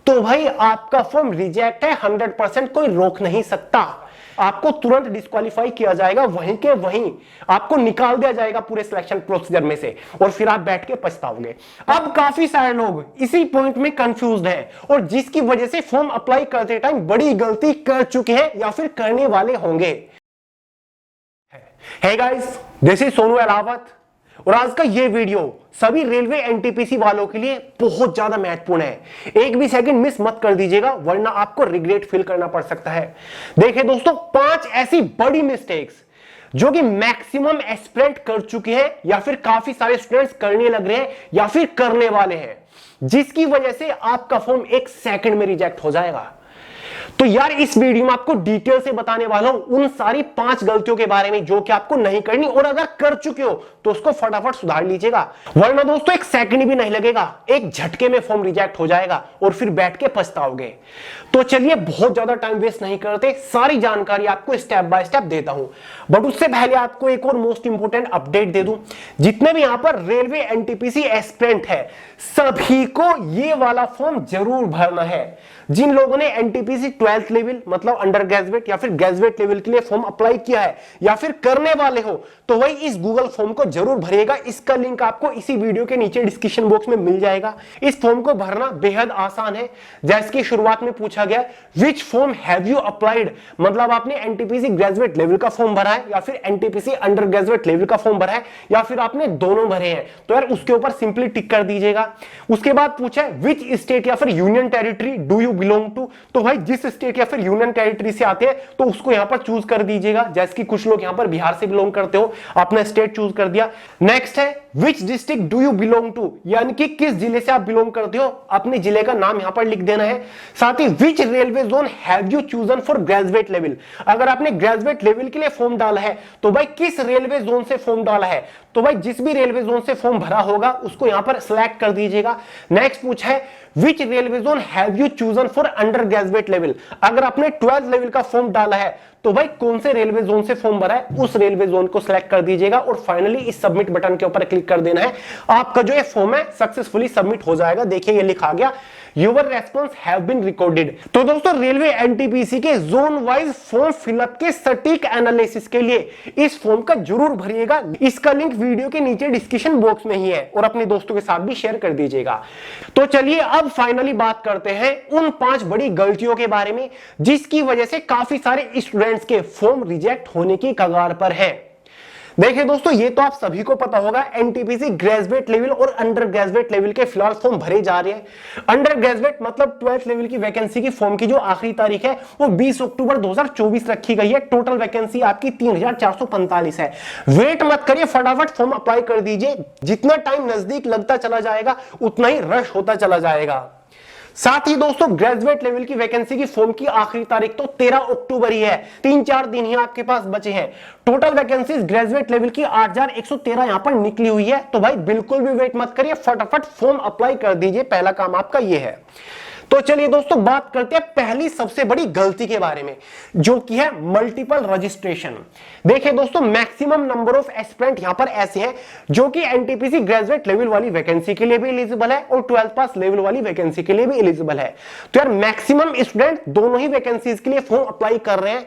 तो भाई आपका फॉर्म रिजेक्ट है, 100% कोई रोक नहीं सकता। आपको तुरंत डिस्क्वालीफाई किया जाएगा, वहीं के वहीं आपको निकाल दिया जाएगा पूरे सिलेक्शन प्रोसीजर में से, और फिर आप बैठ के पछताओगे। अब काफी सारे लोग इसी पॉइंट में कंफ्यूज्ड हैं, और जिसकी वजह से फॉर्म अप्लाई करते टाइम बड़ी गलती कर चुके हैं या फिर करने वाले होंगे। Hey guys, this is Sonu Ahlawat, और आज का ये वीडियो सभी रेलवे एनटीपीसी वालों के लिए बहुत ज्यादा महत्वपूर्ण है। एक भी सेकंड मिस मत कर दीजिएगा, वरना आपको रिग्रेट फील करना पड़ सकता है। देखिए दोस्तों, 5 ऐसी बड़ी मिस्टेक्स जो कि मैक्सिमम एस्पिरेंट कर चुके हैं, या फिर काफी सारे स्टूडेंट्स करने लग रहे हैं, या फिर करने वाले हैं, जिसकी वजह से आपका फॉर्म 1 सेकंड में रिजेक्ट हो जाएगा। तो यार इस वीडियो में आपको डिटेल से बताने वाला हूं उन सारी 5 गलतियों के बारे में जो कि आपको नहीं करनी, और अगर कर चुके हो तो उसको फटाफट सुधार लीजिएगा, वरना दोस्तों 1 सेकंड भी नहीं लगेगा, एक झटके में फॉर्म रिजेक्ट हो जाएगा और फिर बैठ के पछताओगे। तो चलिए बहुत ज्यादा टाइम वेस्ट नहीं करते, सारी जानकारी आपको स्टेप बाय स्टेप देता हूं। बट उससे पहले आपको एक और मोस्ट इंपोर्टेंट अपडेट दे दूं, जितने भी यहां पर रेलवे एनटीपीसी एस्पिरेंट है, सभी को ये वाला फॉर्म जरूर भरना है। जिन लोगों ने एनटीपीसी 12th लेवल मतलब अंडर ग्रेजुएट या फिर ग्रेजुएट लेवल के लिए फॉर्म अप्लाई किया है, या फिर करने वाले हो, तो वही इस गूगल फॉर्म को जरूर भरिएगा। इसका लिंक आपको इसी वीडियो के नीचे डिस्क्रिप्शन बॉक्स में मिल जाएगा। इस फॉर्म को भरना बेहद आसान है। जैसे कि शुरुआत में पूछा गया, which form have you applied, मतलब आपने एनटीपीसी ग्रेजुएट लेवल का फॉर्म भरा है, या फिर एनटीपीसी अंडर ग्रेजुएट लेवल का फॉर्म भरा है, या फिर आपने दोनों भरे हैं, तो यार उसके ऊपर सिंपली टिक कर दीजिएगा। उसके बाद पूछा है, विच स्टेट या फिर union territory do you belong to, तो भाई जिस स्टेट या फिर यूनियन टेरिटरी से आते हैं तो उसको यहां पर चूज कर दीजिएगा। जैसे कि कुछ लोग यहां पर बिहार से बिलोंग करते हो, आपने स्टेट चूज कर दिया। नेक्स्ट है, which district do you belong to, यानी कि किस जिले से आप बिलोंग करते हो, अपने जिले का नाम यहां पर लिख देना है। साथ ही which railway zone have you chosen for graduate level, अगर आपने ग्रेजुएट लेवल के लिए फॉर्म डाला है तो भाई किस रेलवे जोन से फॉर्म डाला है, तो भाई जिस भी रेलवे जोन से फॉर्म भरा होगा उसको यहां पर सिलेक्ट कर दीजिएगा। नेक्स्ट पूछा है, विच railway zone have you chosen for under graduate level, अगर आपने 12th लेवल का फॉर्म डाला है तो भाई कौन से रेलवे जोन से फॉर्म भरा है उस रेलवे जोन को सिलेक्ट कर दीजिएगा, और फाइनली इस सबमिट बटन के ऊपर क्लिक कर देना है। आपका जो ये फॉर्म है सक्सेसफुली सबमिट हो जाएगा। देखिए ये लिखा गया, your response have been recorded. तो दोस्तों रेलवे एनटीपीसी के जोन वाइज फॉर्म फिलअप के सटीक एनालिसिस के लिए इस फॉर्म का जरूर भरिएगा। इसका लिंक वीडियो के नीचे डिस्क्रिप्शन बॉक्स में ही है, और अपने दोस्तों के साथ भी शेयर कर दीजिएगा। तो चलिए अब फाइनली बात करते हैं उन 5 बड़ी गलतियों के बारे में जिसकी वजह से काफी सारे स्टूडेंट्स के फॉर्म रिजेक्ट होने की कगार पर है। देखिए दोस्तों, ये तो आप सभी को पता होगा, एनटीपीसी ग्रेजुएट लेवल और अंडर ग्रेजुएट लेवल के फिलहाल फॉर्म भरे जा रहे हैं। अंडर ग्रेजुएट मतलब 12th लेवल की वैकेंसी की फॉर्म की जो आखिरी तारीख है वो 20 अक्टूबर 2024 रखी गई है। टोटल वैकेंसी आपकी 3445 है। वेट मत करिए, फटाफट फॉर्म अप्लाई कर दीजिए। जितना टाइम नजदीक लगता चला जाएगा उतना ही रश होता चला जाएगा। साथ ही दोस्तों ग्रेजुएट लेवल की वैकेंसी की फॉर्म की आखिरी तारीख तो 13 अक्टूबर ही है। 3-4 दिन ही आपके पास बचे हैं। टोटल वैकेंसीज ग्रेजुएट लेवल की 8113 यहां पर निकली हुई है। तो भाई बिल्कुल भी वेट मत करिए, फटाफट फॉर्म अप्लाई कर दीजिए, पहला काम आपका यह है। तो चलिए दोस्तों बात करते हैं पहली सबसे बड़ी गलती के बारे में, जो कि है मल्टीपल रजिस्ट्रेशन। देखिए दोस्तों, मैक्सिमम नंबर ऑफ एस्पिरेंट यहां पर ऐसे हैं जो कि एनटीपीसी ग्रेजुएट लेवल वाली वैकेंसी के लिए भी एलिजिबल है और 12th पास लेवल वाली वैकेंसी के लिए भी एलिजिबल है। तो यार मैक्सिमम स्टूडेंट दोनों ही वैकेंसीज के लिए फॉर्म अप्लाई कर रहे हैं।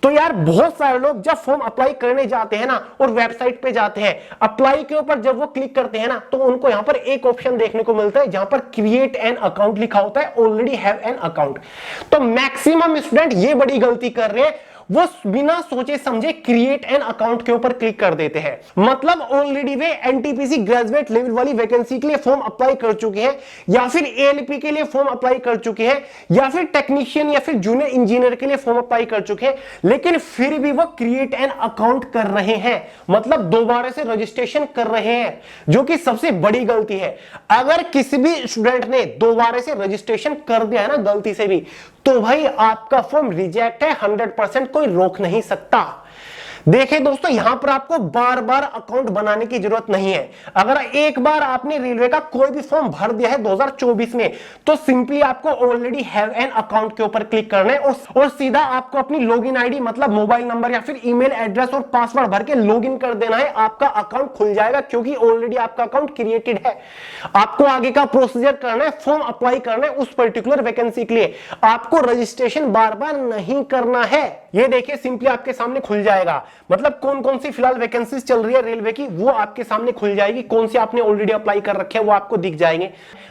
तो यार बहुत सारे लोग जब फॉर्म अप्लाई करने जाते हैं ना और वेबसाइट पे जाते हैं, अप्लाई के ऊपर जब वो क्लिक करते हैं ना तो उनको यहां पर एक ऑप्शन देखने को मिलता है जहां पर क्रिएट एन अकाउंट लिखा होता है, ऑलरेडी हैव एन अकाउंट। तो मैक्सिमम स्टूडेंट ये बड़ी गलती कर रहे हैं, वो बिना सोचे समझे क्रिएट एन अकाउंट के ऊपर क्लिक कर देते हैं। मतलब ऑलरेडी वे एनटीपीसी ग्रेजुएट लेवल वाली वैकेंसी के लिए फॉर्म अप्लाई कर चुके हैं, या फिर एएलपी के लिए फॉर्म अप्लाई कर चुके हैं, या फिर टेक्नीशियन या फिर जूनियर इंजीनियर के लिए फॉर्म अप्लाई कर चुके हैं, लेकिन फिर भी वो क्रिएट एन अकाउंट कर रहे हैं, मतलब दोबारा से रजिस्ट्रेशन कर रहे हैं, जो कि सबसे बड़ी गलती है। अगर किसी भी स्टूडेंट ने दोबारा से रजिस्ट्रेशन कर दिया है ना गलती से भी, तो भाई आपका फॉर्म रिजेक्ट है, 100% कोई रोक नहीं सकता। देखिए दोस्तों, यहां पर आपको बार बार अकाउंट बनाने की जरूरत नहीं है। अगर एक बार आपने रेलवे का कोई भी फॉर्म भर दिया है 2024 में, तो सिंपली आपको ऑलरेडी हैव एन अकाउंट के ऊपर क्लिक करना है और सीधा आपको अपनी लॉगिन आईडी मतलब मोबाइल नंबर या फिर ईमेल एड्रेस और पासवर्ड भर के लॉगिन कर देना है। आपका अकाउंट खुल जाएगा क्योंकि ऑलरेडी आपका अकाउंट क्रिएटेड है। आपको आगे का प्रोसीजर करना है, फॉर्म अप्लाई करना है उस पर्टिकुलर वैकेंसी के लिए। आपको रजिस्ट्रेशन बार बार नहीं करना है। ये देखिए सिंपली आपके सामने खुल जाएगा, मतलब कौन कौन सी फिलहाल वैकेंसीज चल रही है रेलवे की वो आपके सामने खुल जाएगी। कौन सी आपने ऑलरेडी अप्लाई कर रखे हैं वो आपको दिख जाएंगे।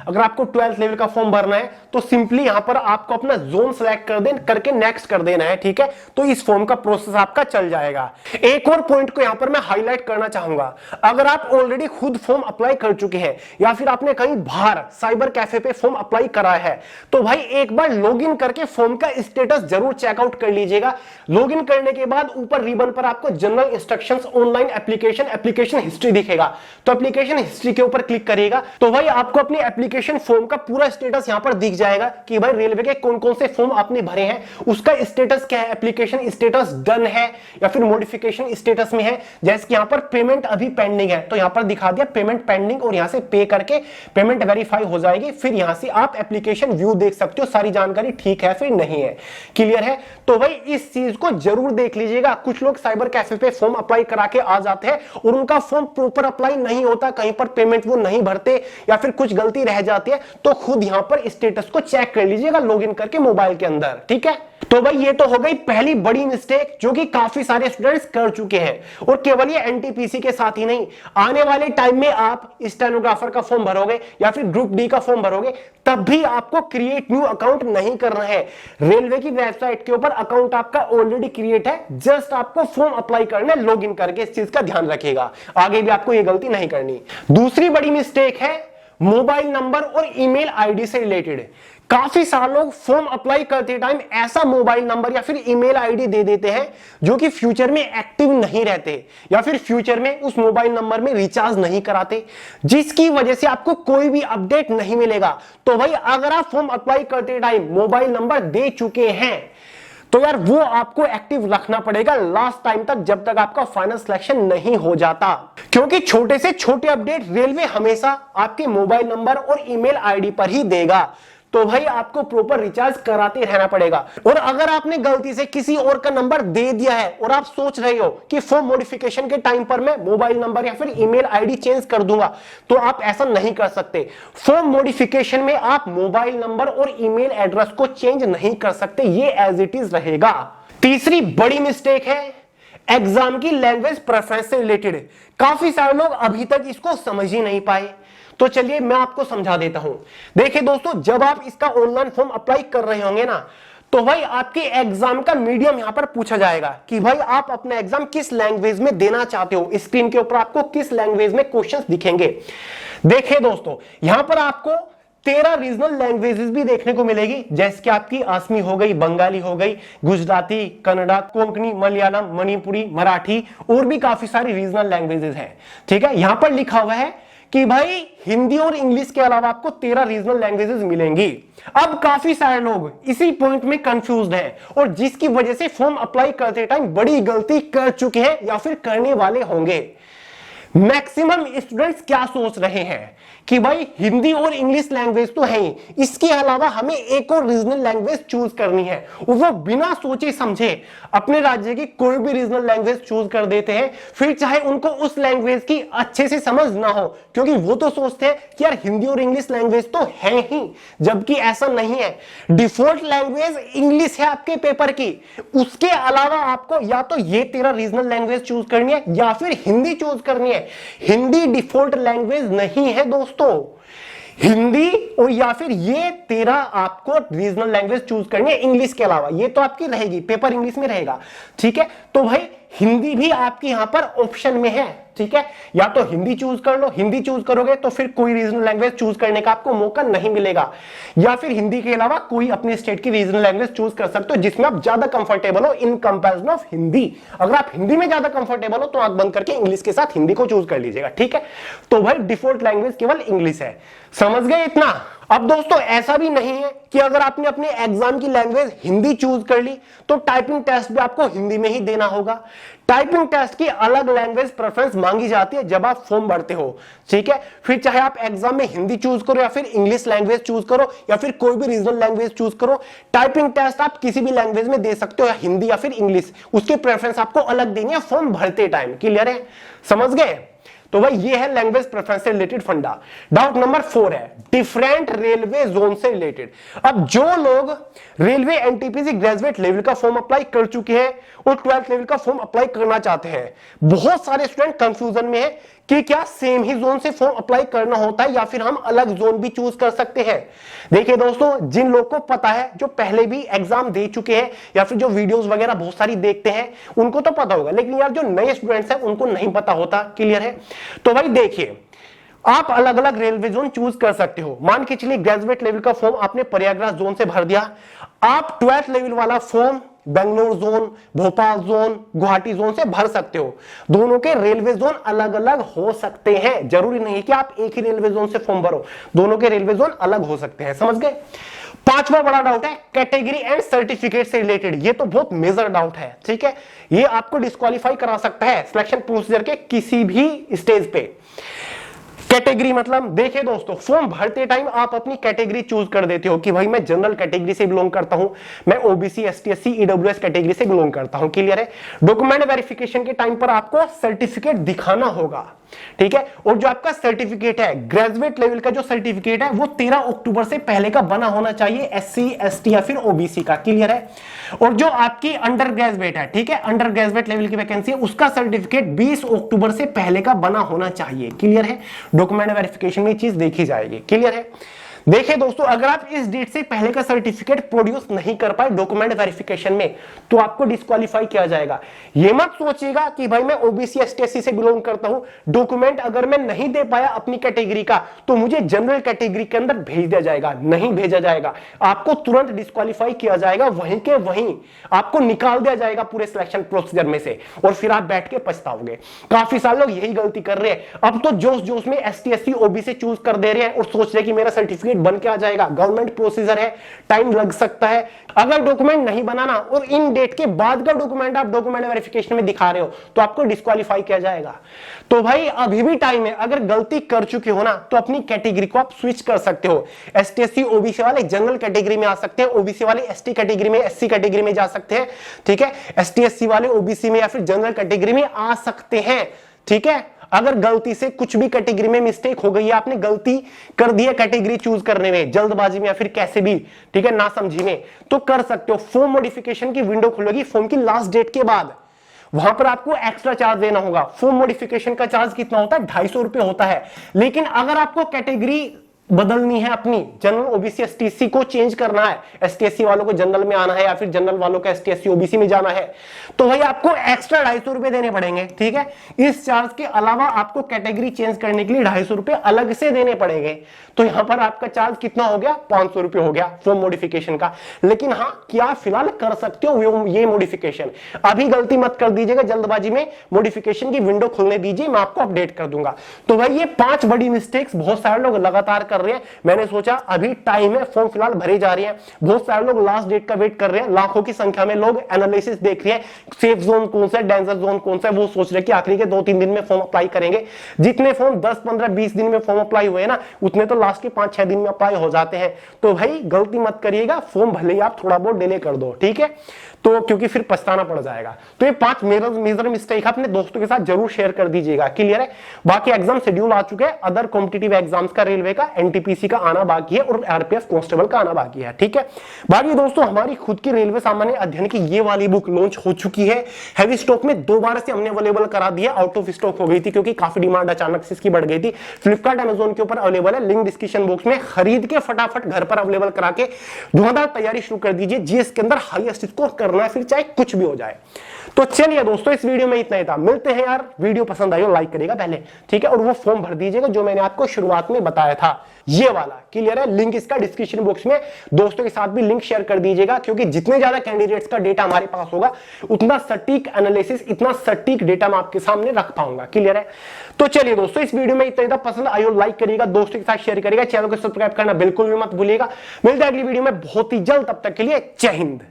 अगर आपको 12th लेवल का फॉर्म भरना है तो सिंपली यहां पर आपको अपना जोन सेलेक्ट कर दें करके नेक्स्ट कर देना है, ठीक है। तो इस फॉर्म का प्रोसेस आपका चल जाएगा। एक और पॉइंट को यहां पर मैं हाईलाइट करना चाहूंगा। अगर आप ऑलरेडी खुद फॉर्म अप्लाई कर चुके हैं या फिर आपने कहीं बाहर साइबर कैफे पे फॉर्म अप्लाई करा है, तो भाई एक बार लॉगिन करके फॉर्म का स्टेटस जरूर चेकआउट कर लीजिएगा। लॉगिन करने के बाद ऊपर रिबन पर आपको general instructions, online application history दिखेगा। तो एप्लीकेशन हिस्ट्री के ऊपर क्लिक करिएगा तो भाई आपको अपनी एप्लीकेशन फॉर्म का पूरा स्टेटस यहां पर दिख जाएगा कि भाई रेलवे के कौन कौन से फॉर्म आपने भरे हैं, उसका स्टेटस क्या है, एप्लीकेशन स्टेटस डन है या फिर मॉडिफिकेशन स्टेटस में है। जैसे कि यहां पर पेमेंट अभी पेंडिंग है तो यहां पर दिखा दिया पेमेंट पेंडिंग और यहां से पे करके पेमेंट वेरीफाई हो जाएगी। फिर यहां से आप एप्लीकेशन व्यू देख सकते हो, सारी जानकारी ठीक है फिर नहीं है, क्लियर है। तो भाई इस चीज को जरूर देख लीजिएगा। कुछ लोग साइबर कैफे पे फॉर्म अप्लाई करा के आ जाते हैं और उनका फॉर्म प्रॉपर अप्लाई नहीं होता, कहीं पर पेमेंट वो नहीं भरते या फिर कुछ गलती रह जाती है। तो खुद यहां पर स्टेटस को चेक कर लीजिएगा लॉगिन करके मोबाइल के अंदर, ठीक है। तो भाई ये तो हो गई पहली बड़ी मिस्टेक जो कि काफी सारे स्टूडेंट्स कर चुके हैं। और केवल ये एनटीपीसी के साथ ही नहीं, आने वाले टाइम में आप स्टेनोग्राफर का फॉर्म भरोगे या फिर ग्रुप डी का फॉर्म भरोगे तब भी आपको क्रिएट न्यू अकाउंट नहीं करना है। रेलवे की वेबसाइट के ऊपर अकाउंट आपका ऑलरेडी क्रिएट है, जस्ट आपको फॉर्म अप्लाई करना है लॉगिन करके। इस चीज का ध्यान रखिएगा, आगे भी आपको ये गलती नहीं करनी। दूसरी बड़ी मिस्टेक है मोबाइल नंबर और ईमेल आईडी से रिलेटेड। काफी सारे लोग फॉर्म अप्लाई करते टाइम ऐसा मोबाइल नंबर या फिर ईमेल आईडी दे देते हैं जो कि फ्यूचर में एक्टिव नहीं रहते या फिर फ्यूचर में उस मोबाइल नंबर में रिचार्ज नहीं कराते, जिसकी वजह से आपको कोई भी अपडेट नहीं मिलेगा। तो भाई अगर आप फॉर्म अप्लाई करते टाइम मोबाइल नंबर दे चुके हैं तो यार वो आपको एक्टिव रखना पड़ेगा लास्ट टाइम तक, जब तक आपका फाइनल सिलेक्शन नहीं हो जाता। क्योंकि छोटे से छोटे अपडेट रेलवे हमेशा आपके मोबाइल नंबर और ईमेल आईडी पर ही देगा। तो भाई आपको प्रॉपर रिचार्ज कराते रहना पड़ेगा। और अगर आपने गलती से किसी और का नंबर दे दिया है और आप सोच रहे हो कि फॉर्म मॉडिफिकेशन के टाइम पर मैं मोबाइल नंबर या फिर ईमेल आईडी चेंज कर दूंगा, तो आप ऐसा नहीं कर सकते। फॉर्म मॉडिफिकेशन में आप मोबाइल नंबर और ईमेल एड्रेस को चेंज नहीं कर सकते, ये एज इट इज रहेगा। तीसरी बड़ी मिस्टेक है एग्जाम की लैंग्वेज प्रेफरेंस से रिलेटेड। काफी सारे लोग अभी तक इसको समझ ही नहीं पाए, तो चलिए मैं आपको समझा देता हूं। देखिए दोस्तों, जब आप इसका ऑनलाइन फॉर्म अप्लाई कर रहे होंगे ना, तो भाई आपके एग्जाम का मीडियम यहां पर पूछा जाएगा कि भाई आप अपना एग्जाम किस लैंग्वेज में देना चाहते हो। स्क्रीन के ऊपर आपको किस लैंग्वेज में क्वेश्चंस दिखेंगे। देखिए दोस्तों, यहां पर आपको 13 रीजनल लैंग्वेजेस भी देखने को मिलेगी, जैसे कि आपकी आसमी हो गई, बंगाली हो गई, गुजराती, कन्नड़ा, कोंकणी, मलयालम, मणिपुरी, मराठी और भी काफी सारी रीजनल लैंग्वेजेस हैं, ठीक है। यहां पर लिखा हुआ है कि भाई हिंदी और इंग्लिश के अलावा आपको 13 रीजनल लैंग्वेजेस मिलेंगी। अब काफी सारे लोग इसी पॉइंट में कंफ्यूज्ड हैं और जिसकी वजह से फॉर्म अप्लाई करते टाइम बड़ी गलती कर चुके हैं या फिर करने वाले होंगे। मैक्सिमम स्टूडेंट्स क्या सोच रहे हैं कि भाई हिंदी और इंग्लिश लैंग्वेज तो है ही, इसके अलावा हमें एक और रीजनल लैंग्वेज चूज करनी है। वो बिना सोचे समझे अपने राज्य की कोई भी रीजनल लैंग्वेज चूज कर देते हैं, फिर चाहे उनको उस लैंग्वेज की अच्छे से समझ ना हो, क्योंकि वो तो सोचते हैं कि यार हिंदी और इंग्लिश लैंग्वेज तो है ही, जबकि ऐसा नहीं है। डिफॉल्ट लैंग्वेज इंग्लिश है आपके पेपर की, उसके अलावा आपको या तो ये 13 रीजनल लैंग्वेज चूज करनी है या फिर हिंदी चूज करनी है। हिंदी डिफॉल्ट लैंग्वेज नहीं है दोस्तों, हिंदी और या फिर ये 13 आपको रीजनल लैंग्वेज चूज करनी है इंग्लिश के अलावा। ये तो आपकी रहेगी, पेपर इंग्लिश में रहेगा, ठीक है। तो भाई हिंदी भी आपकी यहां पर ऑप्शन में है, ठीक है। या तो हिंदी चूज कर लो, हिंदी चूज करोगे तो फिर कोई रीजनल लैंग्वेज चूज करने का आपको मौका नहीं मिलेगा, या फिर हिंदी के अलावा कोई अपने स्टेट की रीजनल लैंग्वेज चूज कर सकते हो जिसमें आप ज्यादा कंफर्टेबल हो इन कंपैरिजन ऑफ हिंदी। अगर आप हिंदी में ज्यादा कंफर्टेबल हो तो आंख बंद करके इंग्लिश के साथ हिंदी को चूज कर लीजिएगा, ठीक है। तो भाई डिफॉल्ट लैंग्वेज केवल इंग्लिश है, समझ गए इतना। अब दोस्तों ऐसा भी नहीं है कि अगर आपने अपने एग्जाम की लैंग्वेज हिंदी चूज कर ली तो टाइपिंग टेस्ट भी आपको हिंदी में ही देना होगा। टाइपिंग टेस्ट की अलग लैंग्वेज प्रेफरेंस मांगी जाती है जब आप फॉर्म भरते हो, ठीक है। फिर चाहे आप एग्जाम में हिंदी चूज करो या फिर इंग्लिश लैंग्वेज चूज करो या फिर कोई भी रीजनल लैंग्वेज चूज करो, टाइपिंग टेस्ट आप किसी भी लैंग्वेज में दे सकते हो, या हिंदी या फिर इंग्लिश, उसकी प्रेफरेंस आपको अलग देनी है फॉर्म भरते टाइम। क्लियर है, समझ गए? तो भाई ये है लैंग्वेज प्रेफरेंस से रिलेटेड फंडा। डाउट नंबर 4 है डिफरेंट रेलवे जोन से रिलेटेड। अब जो लोग रेलवे एनटीपीसी ग्रेजुएट लेवल का फॉर्म अप्लाई कर चुके हैं और 12th लेवल का फॉर्म अप्लाई करना चाहते हैं, बहुत सारे स्टूडेंट कंफ्यूजन में है कि क्या सेम ही जोन से फॉर्म अप्लाई करना होता है या फिर हम अलग जोन भी चूज कर सकते हैं। देखिए दोस्तों, जिन लोग को पता है, जो पहले भी एग्जाम दे चुके हैं या फिर जो वीडियोस वगैरह बहुत सारी देखते हैं, उनको तो पता होगा, लेकिन यार जो नए स्टूडेंट्स हैं उनको नहीं पता होता। क्लियर है? तो भाई देखिए, आप अलग अलग रेलवे जोन चूज कर सकते हो। मान के चलिए ग्रेजुएट लेवल का फॉर्म आपने प्रयागराज जोन से भर दिया, आप 12th लेवल वाला form Bangalore zone, Bhopal zone, Guwahati zone से भर सकते हो। दोनों के रेलवे जोन अलग अलग हो सकते हैं, जरूरी नहीं कि आप एक ही रेलवे जोन से फॉर्म भरो, दोनों के रेलवे जोन अलग हो सकते हैं। समझ गए? 5वां बड़ा डाउट है कैटेगरी एंड सर्टिफिकेट से रिलेटेड। ये तो बहुत मेजर डाउट है, ठीक है। ये आपको डिस्क्वालीफाई करा सकता है सिलेक्शन प्रोसीजर के किसी भी स्टेज पे। कैटेगरी मतलब देखिए दोस्तों, फॉर्म भरते टाइम आप अपनी कैटेगरी चूज कर देते हो कि भाई मैं जनरल कैटेगरी से बिलोंग करता हूं, मैं OBC, ST, SC, EWS category से बिलोंग करता हूं। क्लियर है? डॉक्यूमेंट वेरिफिकेशन के टाइम पर आपको सर्टिफिकेट दिखाना होगा, ठीक है। और जो आपका सर्टिफिकेट है, ग्रेजुएट लेवल का जो सर्टिफिकेट है, वो 13 अक्टूबर से पहले का बना होना चाहिए, एससी, एसटी या फिर ओबीसी का। क्लियर है? और जो आपकी अंडर ग्रेजुएट है, ठीक है, अंडर ग्रेजुएट लेवल की वैकेंसी है, उसका सर्टिफिकेट 20 अक्टूबर से पहले का बना होना चाहिए। क्लियर है? डॉक्यूमेंट वेरिफिकेशन में चीज देखी जाएगी। क्लियर है? देखिए दोस्तों, अगर आप इस डेट से पहले का सर्टिफिकेट प्रोड्यूस नहीं कर पाए डॉक्यूमेंट वेरिफिकेशन में, तो आपको डिस्क्वालीफाई किया जाएगा। ये मत सोचिएगा कि भाई मैं ओबीसी, एसटी, एससी से बिलोंग करता हूं, डॉक्यूमेंट अगर मैं नहीं दे पाया अपनी कैटेगरी का तो मुझे जनरल कैटेगरी के अंदर भेज दिया जाएगा। नहीं भेजा जाएगा, आपको तुरंत डिस्क्वालीफाई किया जाएगा, वहीं के वहीं आपको निकाल दिया जाएगा पूरे सिलेक्शन प्रोसीजर में से, और फिर आप बैठ के पछताओगे। काफी सारे लोग यही गलती कर रहे हैं। अब तो जोश जोश में एसटी, एससी, ओबीसी चूज कर दे रहे हैं और सोच रहे हैं कि मेरा सर्टिफिकेट बन के आ जाएगा। गवर्नमेंट प्रोसीजर है, टाइम लग सकता है। अगर डॉक्यूमेंट नहीं बनाना और इन डेट के बाद का डॉक्यूमेंट आप डॉक्यूमेंट वेरिफिकेशन में दिखा रहे हो तो आपको डिस्क्वालीफाई किया जाएगा। तो भाई अभी भी टाइम है, अगर गलती कर चुके हो ना तो अपनी कैटेगरी को आप स्विच कर सकते हो। एसटी, एससी, ओबीसी वाले जनरल कैटेगरी में आ सकते हैं, ओबीसी वाले एसटी कैटेगरी में, एससी कैटेगरी में जा सकते हैं, ठीक है। एसटी, एससी वाले ओबीसी में या फिर जनरल कैटेगरी में आ सकते हैं, ठीक है। अगर गलती से कुछ भी कैटेगरी में मिस्टेक हो गई है, आपने गलती कर दी है कैटेगरी चूज करने में, जल्दबाजी में या फिर कैसे भी, ठीक है, ना समझी में, तो कर सकते हो। फॉर्म मॉडिफिकेशन की विंडो खुलेगी फॉर्म की लास्ट डेट के बाद, वहां पर आपको एक्स्ट्रा चार्ज देना होगा। फॉर्म मॉडिफिकेशन का चार्ज कितना होता है? 250 रुपए होता है। लेकिन अगर आपको कैटेगरी बदलनी है, अपनी जनरल, ओबीसी, एसटी, एससी को चेंज करना है, एसटी, एससी वालों को जनरल में आना है या फिर जनरल वालों को एसटी, एससी, ओबीसी में जाना है, तो भाई आपको एक्स्ट्रा 250 रुपए देने पड़ेंगे, ठीक है। इस चार्ज के अलावा आपको कैटेगरी चेंज करने के लिए 250 रुपए अलग से देने पड़ेंगे। तो यहां पर आपका चार्ज कितना हो गया? 500 रुपए हो गया फॉर्म मॉडिफिकेशन का। लेकिन हाँ, क्या फिलहाल कर सकते हो ये मॉडिफिकेशन। अभी गलती मत कर दीजिएगा, जल्दबाजी में मॉडिफिकेशन की विंडो खुलने दीजिए, मैं आपको अपडेट कर दूंगा। तो भाई ये 5 बड़ी मिस्टेक्स बहुत सारे लोग लगातार कर रहे हैं। मैंने सोचा अभी टाइम है, फॉर्म फिलहाल भरे जा रही है, बहुत सारे लोग लास्ट डेट का वेट कर रहे हैं, लाखों की संख्या में लोग एनालिसिस देख रहे हैं, सेफ जोन कौन सा है, डेंजर जोन कौन सा है, वो सोच रहे हैं कि आखिरी के 2-3 दिन में फॉर्म अप्लाई करेंगे। जितने फॉर्म 10, 15, 20 दिन में फॉर्म अप्लाई हुए ना, उतने तो लास्ट के 5-6 दिन में अप्लाई हो जाते हैं। तो भाई गलती मत करिएगा, फॉर्म भले ही आप थोड़ा बहुत डिले कर दो, ठीक है, तो क्योंकि फिर पछताना पड़ जाएगा। तो ये 5 मेजर मिस्टेक अपने दोस्तों के साथ जरूर शेयर कर दीजिएगा। क्लियर है? बाकी एग्जाम शेड्यूल आ चुके हैं, अदर कॉम्पिटिटिव एग्जाम्स का, रेलवे का, एनटीपीसी का आना बाकी है और आरपीएफ कांस्टेबल का आना बाकी है, ठीक है। बाकी दोस्तों, हमारी खुद की रेलवे सामान्य अध्ययन की ये वाली बुक लॉन्च हो चुकी है, हैवी स्टॉक में 2 बार से हमने अवेलेबल करा दिया। आउट ऑफ स्टॉक हो गई थी क्योंकि काफी डिमांड अचानक से इसकी बढ़ गई थी। फ्लिपकार्ट, अमेजोन के ऊपर अवेलेबल है, लिंक डिस्क्रिप्शन बॉक्स में, खरीद के फटाफट घर पर अवेलेबल करा के धुआंधार तैयारी शुरू कर दीजिए। जीएस के अंदर हाईएस्ट स्कोर करना है, फिर चाहे कुछ भी हो जाए। तो चलिए दोस्तों, इस वीडियो में इतना ही था। मिलते हैं यार, वीडियो पसंद आई हो लाइक करिएगा पहले, ठीक है, और वो फॉर्म भर दीजिएगा जो मैंने आपको शुरुआत में बताया था, ये वाला। क्लियर है? लिंक इसका डिस्क्रिप्शन बॉक्स में, दोस्तों के साथ भी लिंक शेयर कर दीजिएगा, क्योंकि जितने ज्यादा कैंडिडेट्स का डेटा हमारे पास होगा उतना सटीक एनालिसिस, इतना सटीक डेटा मैं आपके सामने रख पाऊंगा। क्लियर है? तो चलिए दोस्तों, इस वीडियो में इतना ही था। पसंद आई हो लाइक करिएगा, दोस्तों के साथ शेयर करिएगा, चैनल को सब्सक्राइब करना बिल्कुल भी मत भूलिएगा। मिलते हैं अगली वीडियो में बहुत ही जल्द, तब तक के लिए जय हिंद।